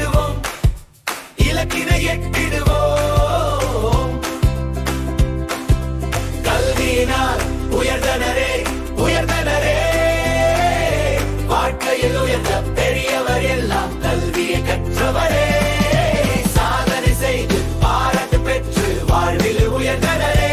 எட்டிடுவோம், இலக்கினை எட்டிடுவோம். கல்வியினால் உயர்ந்தனரே உயர்ந்தனரே, வாழ்க்கையில் உயர்ந்த பெரியவர் எல்லாம் கல்வியை கற்றவரே. சாதனை செய்து பாராட்டு பெற்று வாழ்வில் உயர்ந்தனரே.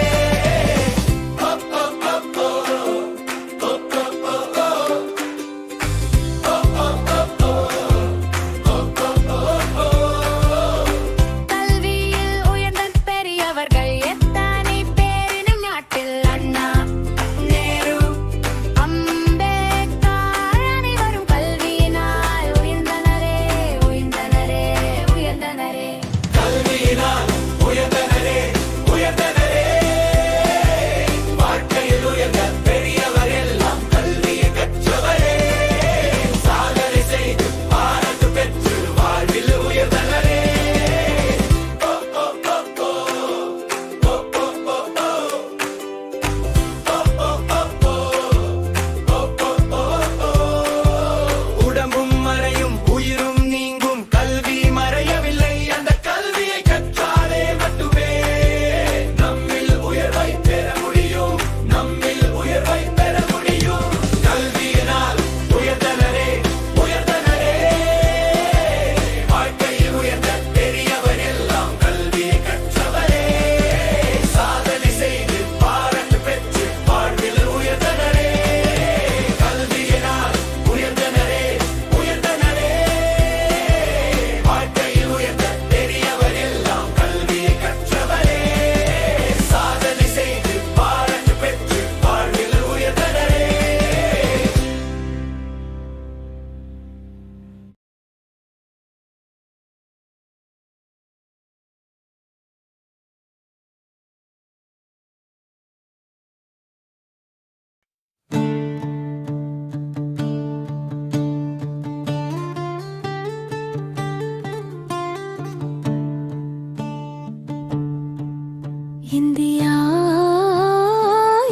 இந்தியா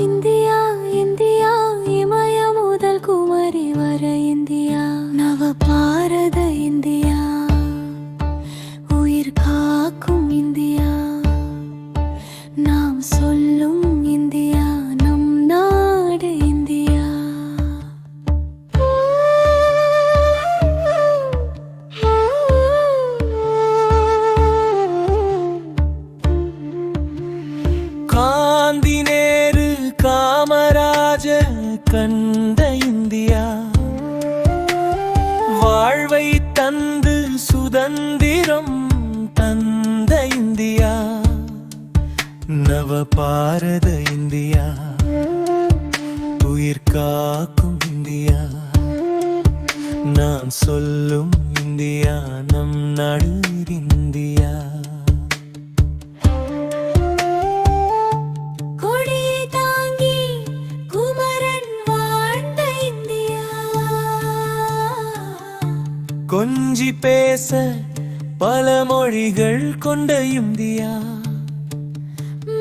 இந்தியா இந்தியா, இமய முதல் குமரி வரை இந்தியா, நவ பாரத இந்தியா, உயிர் காக்கும் இந்தியா, நாம் சொல்லும் இந்தியா, நம் நாடு இந்தியா. காந்தி நேரு காமராஜர் கண்ட இந்தியா, வாழ்வை தந்து சுதந்திரம் தந்த இந்தியா, நவ பாரத இந்தியா, உயிர் காக்கும் இந்தியா, நான் சொல்லும் இந்தியா, நம் நாடு இந்தியா. கொஞ்சி பேச பல மொழிகள் கொண்ட இந்தியா,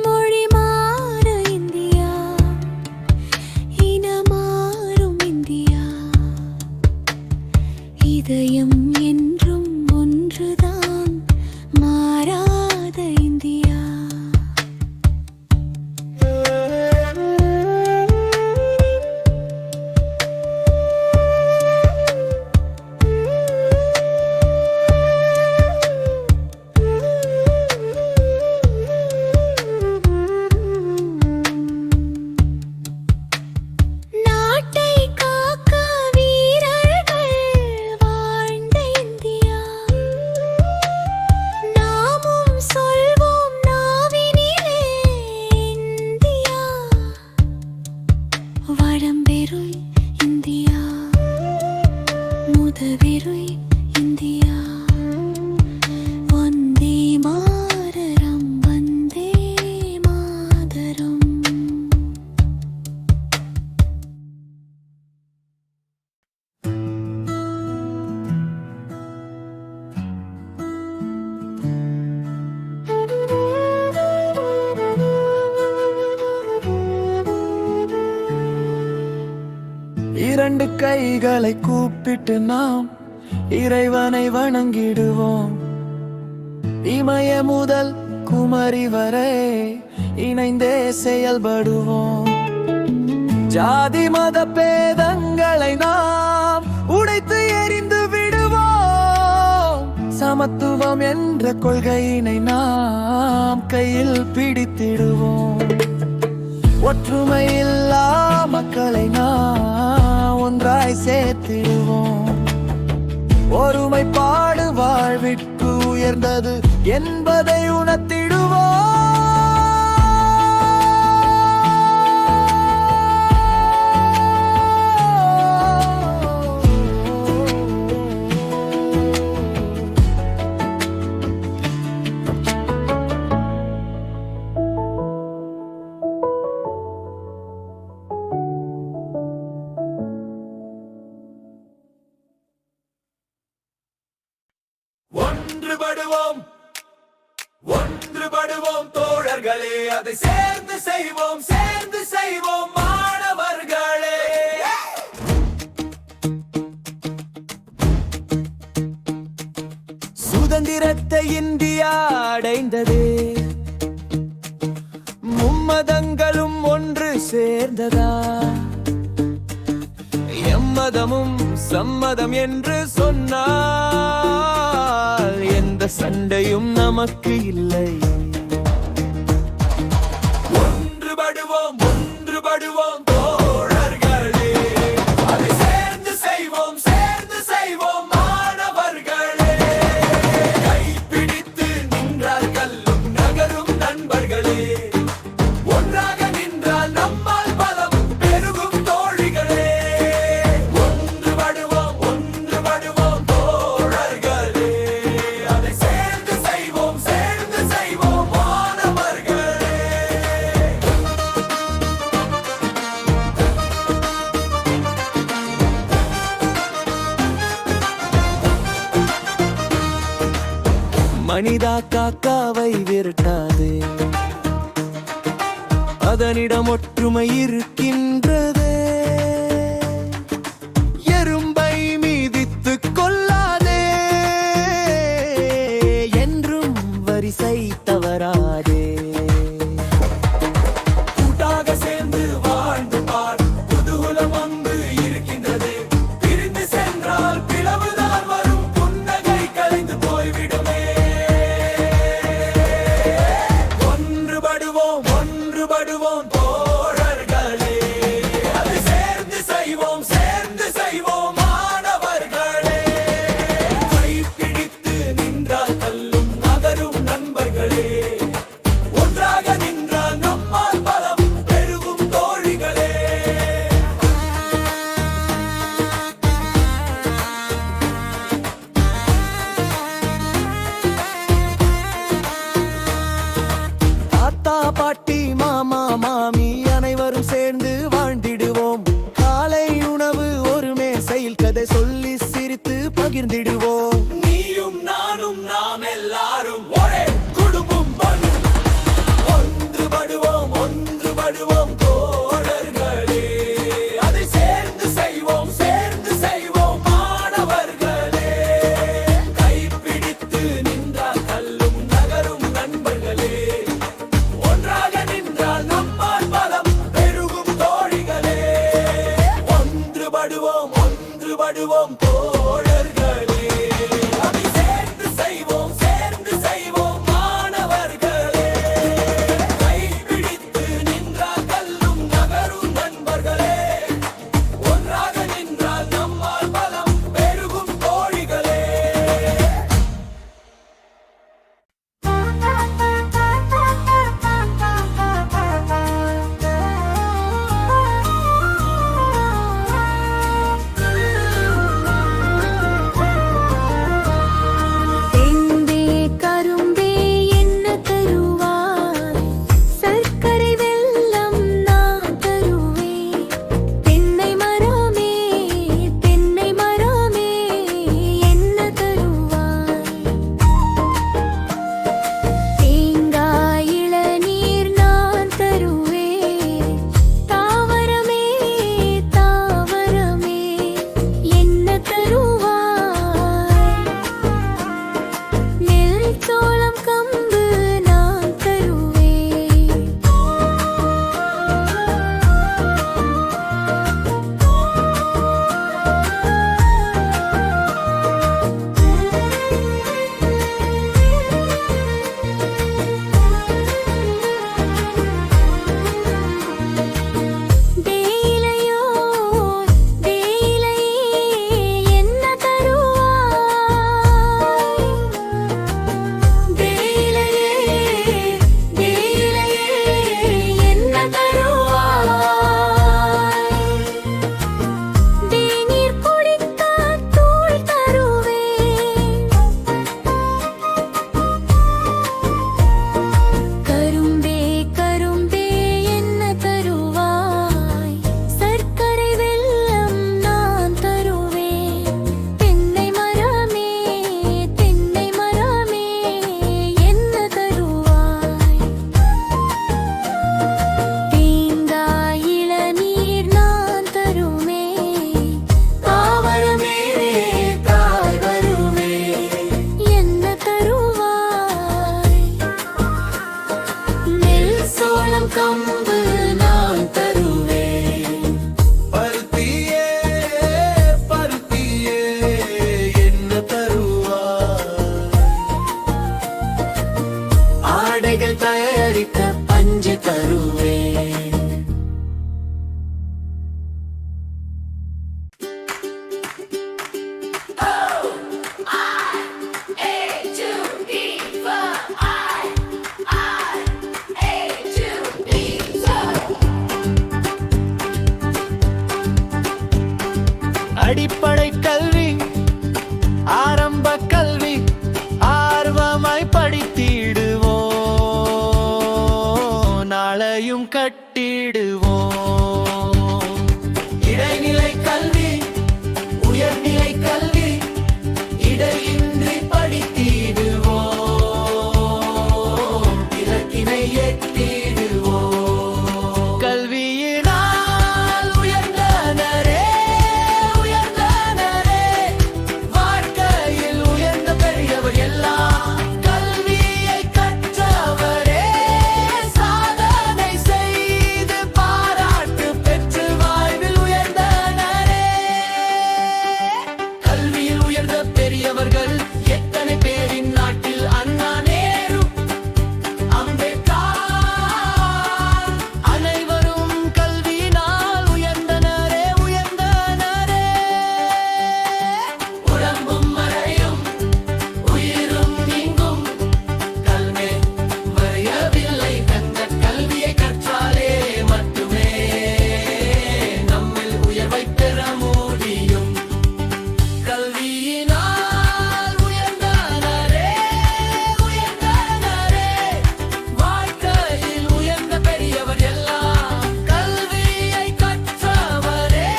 மொழி மாற இந்தியா, இனமாறும் இந்தியா, இதயம் என்றும் ஒன்றுதான் மாறாத இந்தியா. இரண்டு கைகளை கூப்பிட்டு நாம் இறைவனை வணங்கிடுவோம். இமய முதல் குமரி வரை இணைந்தே செயல்படுவோம். ஜாதி மத பேதங்களை நாம் உடைத்து எறிந்து விடுவோம். சமத்துவம் என்ற கொள்கையினை நாம் கையில் பிடித்திடுவோம். ஒற்றுமையில்லா மக்களை நாம் ஒன்றாய் சேர்த்திடுவோம். ஒருமைப்பாடு வாழ்விற்கு உயர்ந்தது என்பதை உணர்த்திடுவோம். ஒன்றுபடுவோம் ஒன்றுபடுவோம் தோழர்களே, அதை சேர்ந்து செய்வோம் சேர்ந்து செய்வோம் மாணவர்களே. சுதந்திரத்தை இந்தியா அடைந்தது, மும்மதங்களும் ஒன்று சேர்ந்ததா? எம்மதமும் சம்மதம் என்று சொன்னால் எந்த சண்டையும் நமக்கு இல்லை. ஒன்றுபடுவோம் ஒன்றுபடுவோம் தோழர்களே, அதை சேர்ந்து செய்வோம் சேர்ந்து செய்வோம் மாணவர்களே. கைப்பிடித்து நின்றால் கல்லும் நகரும் நண்பர்களே, ஒன்றாக நின்றால் நம்மால் பலம் பெருகும் தோழிகளே. ஒன்றுபடுவோம் ஒன்றுபடுவோம் தோழர்களே, அதை சேர்ந்து செய்வோம் சேர்ந்து செய்வோம் மாணவர்களே. மனிதா காக்காவை விரட்டாது, அதனிடம் ஒற்றுமை இருக்கின்றது. எறும்பை மீதித்து கொள்ளாதே, என்றும் வரிசை தவறாதே. கூட்டாக சேர்ந்து வாழ்ந்து பார், குதூகலம் அங்கு இருக்கின்றது. பிரிந்து சென்றால் பிளவுதான் வரும், புன்னகை கலைந்து போய்விடுமே. ஒன்றுபடுவோம் ஒன்றுபடுவோம் தோழர்களே, அதை சேர்ந்து செய்வோம் சேர்ந்து செய்வோம் மாணவர்களே. கைப்பிடித்து நின்றால் கல்லும் நகரும் நண்பர்களே, ஒன்றாக நின்றால் நம்மால் பலம் பெருகும் தோழிகளே. தாத்தா பாட்டி மாமா மாமி அனைவரும் சேர்ந்து வாழ்ந்திடுவோம். காலை உணவு ஒரு மேசையில் கதை சொல்லி சிரித்து பகிர்ந்திடுவோம். நீயும் நானும் நாம் எல்லாரும் ஒரே குடும்பம் பண்ணும். ஒன்றுபடுவோம் ஒன்றுபடுவோம் தோழர்களே, அதை சேர்ந்து செய்வோம் சேர்ந்து செய்வோம் மாணவர்களே. கைப்பிடித்து நின்றால் கல்லும் நகரும் நண்பர்களே, ஒன்றாக நின்றால் நம்மால் பலம் பெருகும் தோழிகளே. ஒன்றுபடுவோம் ஒன்றுபடுவோம் தோழர்களே, அதை சேர்ந்து செய்வோம் சேர்ந்து செய்வோம் மாணவர்களே. கைப்பிடித்து நின்றால் கம்பு நான் தருவேன். பருத்தியே பருத்தியே என்ன தருவாய்? ஆடைகள் தயாரிக்க பஞ்சு தருவேன். அடிப்படை கல்வி ஆரம்ப கல்வி ஆர்வமாய் படித்திடுவோம், நாளையும் கட்டிடுவோம். இடைநிலை கல்வி உயர்நிலை கல்வி இடையின்றி படித்திடுவோம், இலக்கினை எட்டிடுவோம். கல்வியினால் உயர்ந்தனரே உயர்ந்தனரே, வாழ்க்கையில் உயர்ந்த பெரியவர் எல்லாம். கல்வியை கற்றவரே சாதனை செய்து பாராட்டு பெற்று வாழ்வில் உயர்ந்தனரே. கல்வியில் உயர்ந்த பெரியவர்கள் எத்தனை பேரின் நாட்டில் அண்ணா நேரு அம்பேத்கர் அனைவரும் கல்வியினால் உயர்ந்தனரே உயர்ந்தனரே. உடம்பும் மறையும் உயிரும் நீங்கும், கல்வே வரையவில்லை அந்த கல்வியை கற்றாலே மட்டுமே நம்மில் உயர்வை பெற முடியும். கல்வியினால் உயர்ந்தனரே உயர்ந்தனரே, வாழ்க்கையில் உயர்ந்த பெரியவர் எல்லாம். கல்வியை கற்றவரே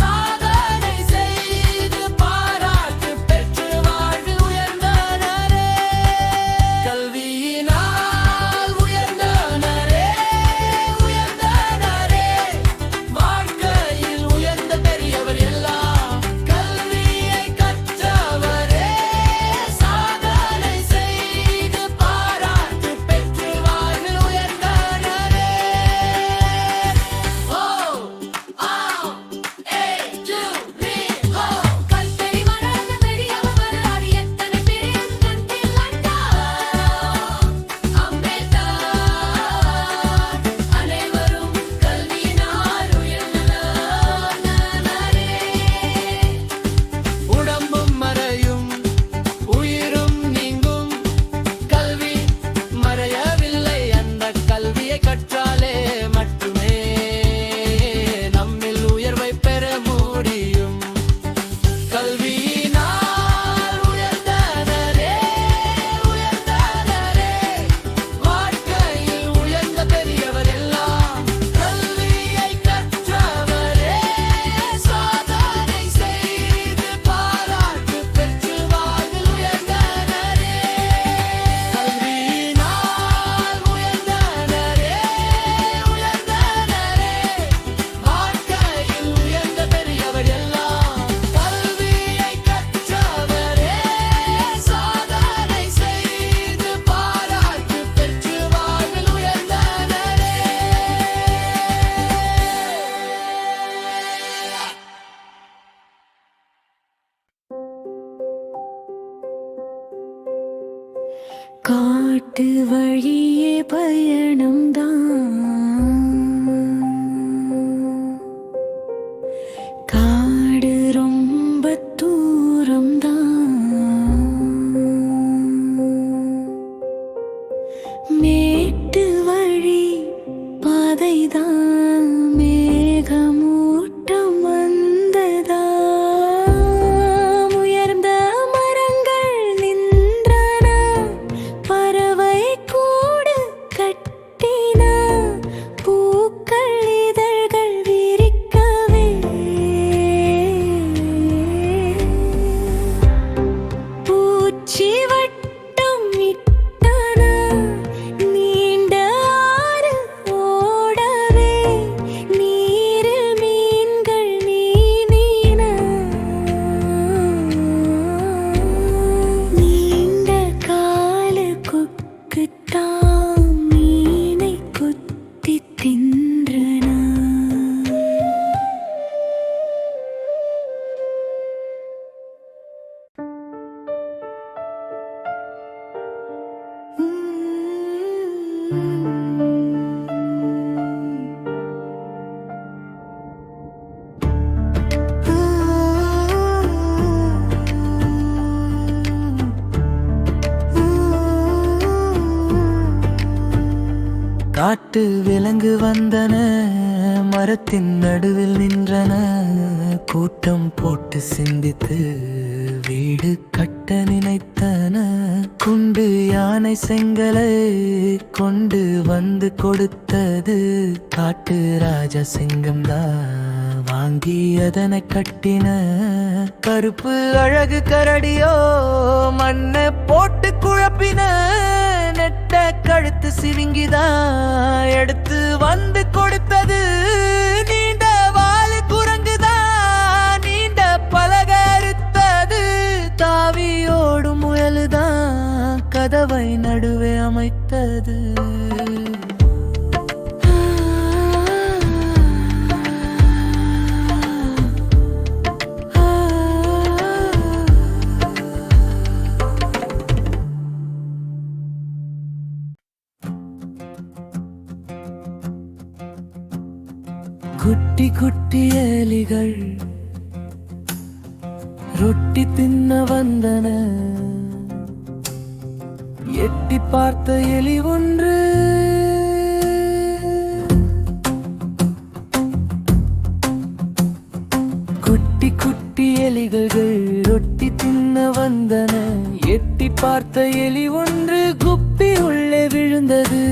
சாதனை செய்து பாராட்டு பெற்று வாழ்வில் உயர்ந்தனரே. கல்வியினால் உயர்ந்தனரே உயர்ந்தனரே, வாழ்க்கையில் உயர்ந்த பெரியவர் எல்லாம். கல்வியை கற்றவரே சாதனை செய்து பாராட்டு பெற்று வாழ்வில் உயர்ந்தனரே. ஓ ஆ ஏ டு பி ஹோ, கல்வி மறந்த பெரியவர் வரலாறு எத்தனை பேர் கண்ணில் கண்டார். அம்பேத்கர் அனைவரும் கல்வியினால் உயர்ந்தனரே. உடம்பும் மறையும் உயிரும் நீங்கும், கல்வி மறையவில்லை அந்த கல்வியை கற்றாலே மட்டுமே நம்மில் உயர்வை பெற முடியும். கல்வியினால் உயர்ந்தனரே உயர்ந்தனரே, வாழ்க்கையில் உயர்ந்த பெரியவர் எல்லாம். கல்வியை கற்றவரே சாதனை செய்து பாராட்டு பெற்று வாழ்வில் உயர்ந்தனரே. கல்வியினால் உயர்ந்தனரே உயர்ந்தனரே, வாழ்க்கையில் உயர்ந்த பெரியவர் எல்லாம். கல்வியை கற்றவரே சாதனை செய்து பாராட்டு பெற்று வாழ்வில் உயர்ந்தனரே. காட்டு வழியே பயணம்தான், காடு ரொம்ப தூரம்தான், மேட்டு வழி பாதைதான், மேகமூட்டம் வந்ததாம், உயர்ந்த மரங்கள் நின்றன, பறவை கூடு கட்டின, காட்டு விலங்கு வந்தன, மரத்தின் நடுவில் நின்றன. கூட்டம் போட்டு சிந்தித்து வீடு கட்ட நினைத்தன. குண்டு யானை செங்கலை கொண்டு வந்து கொடுத்தது. காட்டு ராஜா சிங்கம்தான் வாங்கி அதனை கட்டின. கருப்பு அழகு கரடியோ மண்ணை போட்டு குழப்பின. நெட்ட கழுத்து சிவிங்கிதான் எடுத்து வந்து கொடுத்தது. நீண்ட வாலு குரங்குதான் நீண்ட பலக அறுத்தது. தாவியோடும் முயலுதான் கதவை நடுவே அமைத்தது. குட்டி குட்டி எலிகள் ரொட்டி தின்ன வந்தன. எட்டி பார்த்த எலி ஒன்று குட்டி குட்டி எலிகள் ரொட்டி தின்ன வந்தன. எட்டி பார்த்த எலி ஒன்று குப்பி உள்ளே விழுந்தது.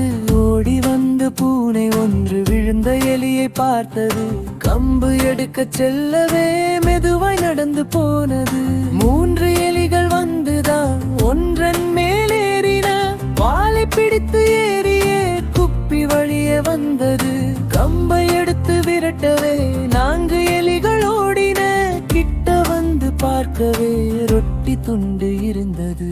ஓடி வந்து பூனை ஒன்று விழுந்த எலியை பார்த்தது. கம்பு எடுக்க செல்லவே மெதுவாய் நடந்து போனது. 3 எலிகள் வந்துதான் ஒன்றன் மேலேறின. வாலை பிடித்து ஏறியே குப்பி வழியே வந்தது. கம்பை எடுத்து விரட்டவே 4 எலிகள் ஓடின. கிட்ட வந்து பார்க்கவே ரொட்டி துண்டு இருந்தது.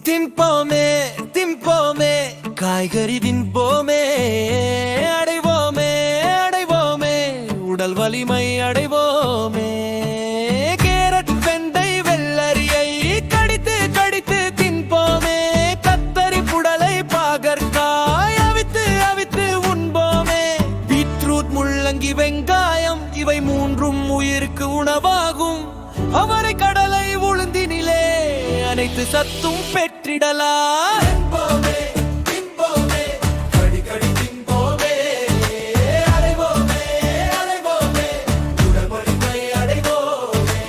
திம்போமே திம்போமே காய்கறி தின்போமே. அடைவோமே அடைவோமே உடல் வலிமை அடைவோமே. கேரட் வெண்டை வெள்ளரியை கடித்து கடித்து தின்போமே. கத்தரி புடலை பாகற்காய் அவித்து அவித்து உண்போமே. பீட்ரூட் முள்ளங்கி வெங்காயம் இவை 3ம் உயிருக்கு உணவாகும். அவரை கடலை உளுந்தினிலே அனைத்து சத்தும் பெற்றிடலாம். தின்போமே தின்போமே கடிக்கடி தின்போமே. அடைவோமே அடைவோமே உடல் வலிமை அடைவோமே.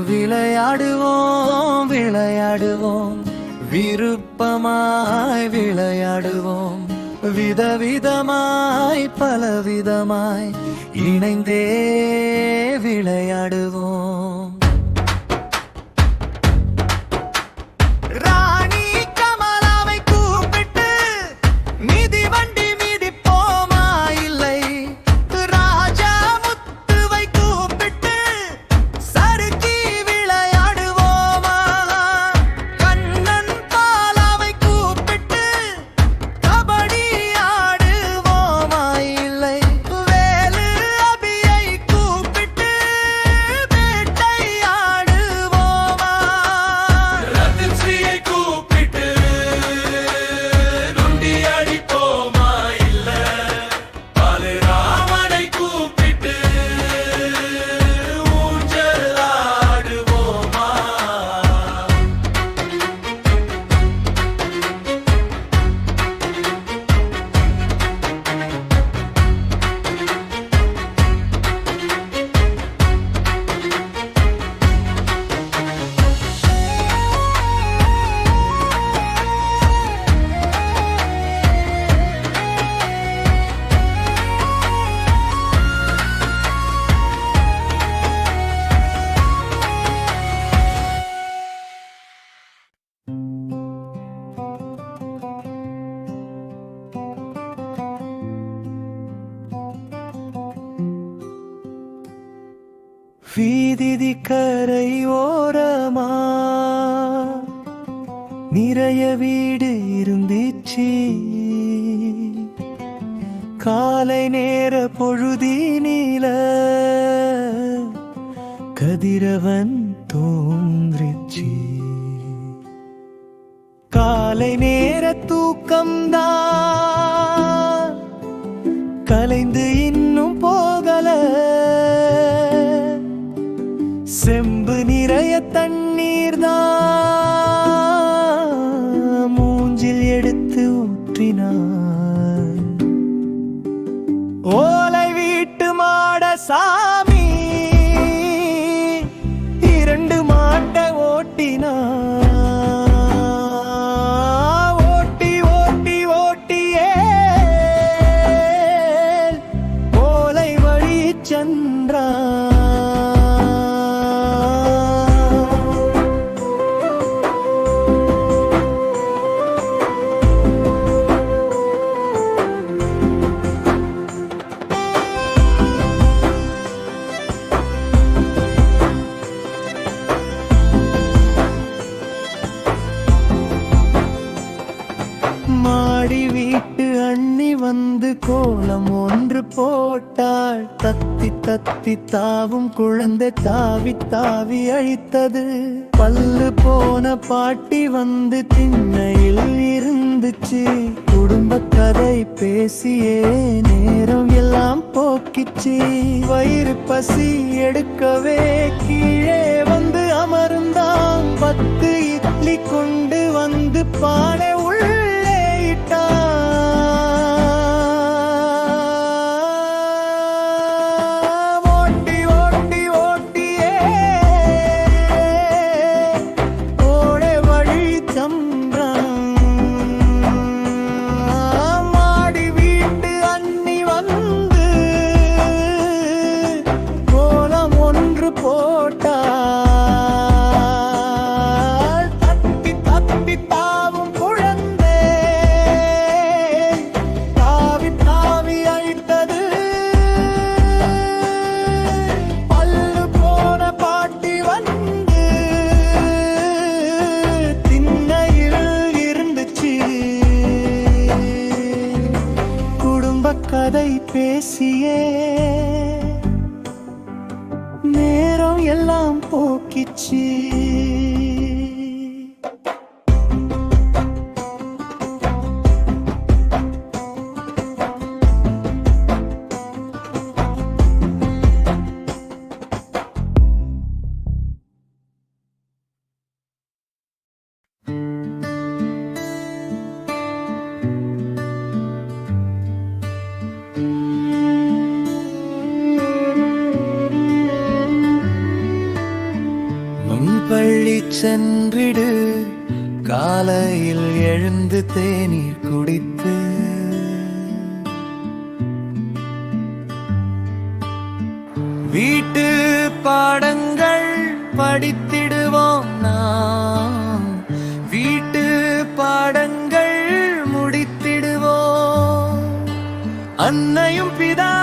விளையாடுவோம் விளையாடுவோம் விருப்பமாய் விளையாடுவோம். விதவிதமாய் பலவிதமாய் இணைந்தே விளையாடுவோம். ராணி கமலாவை கூப்பிட்டு மிதி வண்டி மிதிப்போமா இல்லை. ராஜா முத்துவை கூப்பிட்டு சறுக்கி விளையாடுவோமா. கண்ணன் பாலாவை கூப்பிட்டு கபடி ஆடுவோமா இல்லை. வேலு அபியை கூப்பிட்டு வேட்டை வீதி கரை ஓரமா நிறைய வீடு இருந்துச்சு. காலை நேர பொழுதினில கதிரவன் தோன்றிச்சு. காலை நேர தூக்கம்தான் கலைந்து இன்னும் போகல. செம்பு நிறைய தண்ணீர் தான் மூஞ்சில் எடுத்து ஊற்றினான். ஓலை வீட்டு மாட சாமி 2 மாட்டை ஓட்டினான். ஓட்டி ஓட்டி ஓட்டியே ஓலை வழி சென்றான். மாடி வீட்டு அண்ணி வந்து கோலம் ஒன்று போட்டாள். தத்தி தத்தி தாவும் குழந்தை தாவி தாவி அழித்தது. பல்லு போன பாட்டி வந்து திண்ணையில் இருந்துச்சு. குடும்ப கதை பேசியே நேரம் எல்லாம் போக்கிச்சு. வயிறு பசி எடுக்கவே கீழே வந்து அமர்ந்தான். 10 இட்லி கொண்டு வந்து பானை உள்ளே ஓட்டி ஓட்டி ஓட்டியே ஓடை வழி சென்றான். மாடி வீட்டு அண்ணி வந்து கோலம் ஒன்று போட்டாள். தத்தி தத்தி தாவும் குழந்தை தாவி தாவி அழித்தது. பல்லு போன பாட்டி வந்து திண்ணையில் இருந்துச்சு. குடும்ப கதை பேசியே நேரம் எல்லாம் போக்கிச்சு. பள்ளி சென்றிடு காலையில் எழுந்து தேநீர் குடித்து வீட்டு பாடங்கள் படித்திடுவோம். நாம் வீட்டு பாடங்கள் முடித்திடுவோம். அன்னையும் பிதா